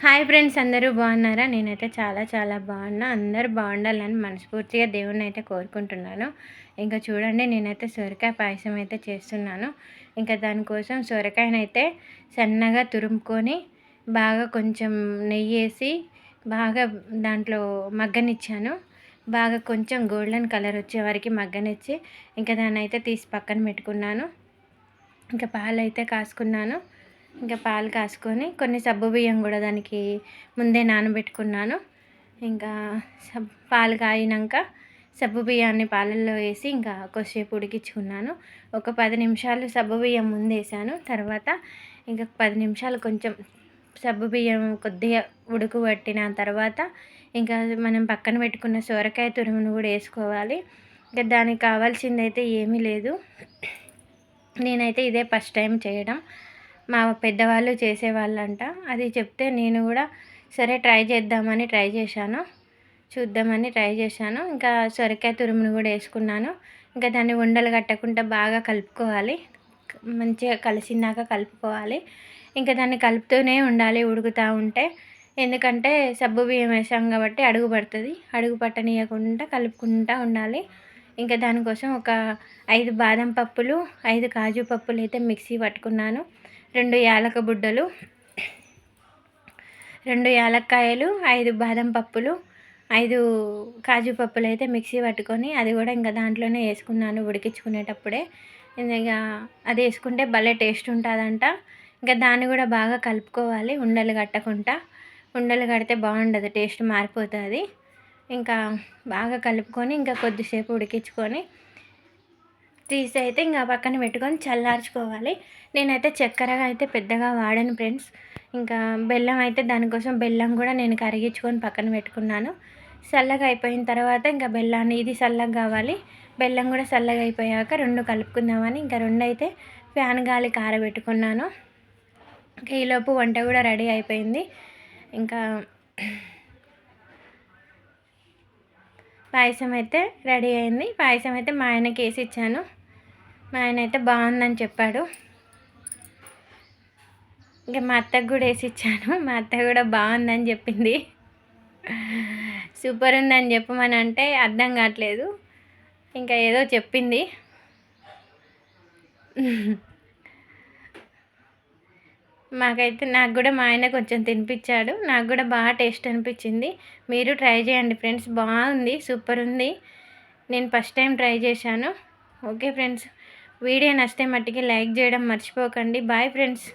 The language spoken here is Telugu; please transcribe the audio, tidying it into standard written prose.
హాయ్ ఫ్రెండ్స్, అందరూ బాగున్నారా? నేనైతే చాలా చాలా బాగున్నా. అందరూ బాగుండాలని మనస్ఫూర్తిగా దేవుణ్ణి అయితే కోరుకుంటున్నాను. ఇంకా చూడండి, నేనైతే సొరకాయ పాయసం అయితే చేస్తున్నాను. ఇంకా దానికోసం సొరకాయనైతే సన్నగా తురుముకొని బాగా కొంచెం నెయ్యి వేసి బాగా దాంట్లో మగ్గనిచ్చాను. బాగా కొంచెం గోల్డెన్ కలర్ వచ్చే వరకు మగ్గనిచ్చి ఇంకా దాన్ని అయితే తీసి పక్కన పెట్టుకున్నాను. ఇంకా పాలైతే కాసుకున్నాను. ఇంకా పాలు కాసుకొని కొన్ని సగ్గుబియ్యం కూడా దానికి ముందే నానబెట్టుకున్నాను. ఇంకా పాలు కాగినాక సగ్గుబియ్యాన్ని పాలల్లో వేసి ఇంకా కొద్దిసేపు ఉడికించుకున్నాను. ఒక 10 నిమిషాలు సగ్గుబియ్యం ముందు వేసాను. తర్వాత ఇంకా 10 నిమిషాలు కొంచెం సగ్గుబియ్యం కొద్దిగా ఉడకబట్టిన తర్వాత ఇంకా మనం పక్కన పెట్టుకున్న సొరకాయ తురుమును కూడా వేసుకోవాలి. ఇంకా దానికి కావాల్సింది అయితే ఏమీ లేదు. నేనైతే ఇదే ఫస్ట్ టైం చేయడం. మా పెద్దవాళ్ళు చేసేవాళ్ళంట. అది చెప్తే నేను కూడా సరే ట్రై చేద్దామని ట్రై చేశాను. చూద్దామని ట్రై చేశాను. ఇంకా సొరకాయ తురుమును కూడా వేసుకున్నాను. ఇంకా దాన్ని ఉండలు కట్టకుండా బాగా కలుపుకోవాలి. మంచిగా కలిసిందాక కలుపుకోవాలి. ఇంకా దాన్ని కలుపుతూనే ఉండాలి ఉడుకుతూ ఉంటే. ఎందుకంటే సగ్గుబియ్యం వేసాం కాబట్టి అడుగు పడుతుంది. అడుగు పట్టనీయకుండా కలుపుకుంటూ ఉండాలి. ఇంకా దానికోసం ఒక 5 బాదం పప్పులు, 5 కాజు పప్పులు అయితే మిక్సీ పట్టుకున్నాను. 2 యాలక బుడ్డలు, 2 యాలక్కాయలు, 5 బాదం పప్పులు, 5 కాజు పప్పులు అయితే మిక్సీ పట్టుకొని అది కూడా ఇంకా దాంట్లోనే వేసుకున్నాను ఉడికించుకునేటప్పుడే. ఇక అది వేసుకుంటే భలే టేస్ట్ ఉంటుందంట. ఇంకా దాన్ని కూడా బాగా కలుపుకోవాలి ఉండలు కట్టకుండా. ఉండలు కడితే బాగుండదు, టేస్ట్ మారిపోతుంది. ఇంకా బాగా కలుపుకొని ఇంకా కొద్దిసేపు ఉడికించుకొని తీసి అయితే ఇంకా పక్కన పెట్టుకొని చల్లార్చుకోవాలి. నేనైతే చక్కెర అయితే పెద్దగా వాడను ఫ్రెండ్స్. ఇంకా బెల్లం అయితే దానికోసం బెల్లం కూడా నేను కరిగించుకొని పక్కన పెట్టుకున్నాను. చల్లగా అయిపోయిన తర్వాత ఇంకా బెల్లాన్ని ఇది చల్లగా కావాలి, బెల్లం కూడా చల్లగా అయిపోయాక 2 కలుపుకుందామని ఇంకా 2 అయితే ఫ్యాన్ గాలి కారబెట్టుకున్నాను. ఇంకా ఈలోపు వంట కూడా రెడీ అయిపోయింది. ఇంకా పాయసం అయితే రెడీ అయింది. పాయసం అయితే మా ఆయనకి వేసి ఇచ్చాను. మా ఆయన అయితే బాగుందని చెప్పాడు. ఇంకా మా అత్తకు కూడా వేసి ఇచ్చాను. మా అత్త కూడా బాగుందని చెప్పింది. సూపర్ ఉందని చెప్పమని అంటే అర్థం కావట్లేదు, ఇంకా ఏదో చెప్పింది. నాకు కూడా మా ఆయన కొంచెం తినిపించాడు. నాకు కూడా బాగా టేస్ట్ అనిపించింది. మీరు ట్రై చేయండి ఫ్రెండ్స్, బాగుంది, సూపర్ ఉంది. నేను ఫస్ట్ టైం ట్రై చేశాను. ఓకే ఫ్రెండ్స్, వీడియో నచ్చితే మట్టికి లైక్ చేయడం మర్చిపోకండి. Bye friends.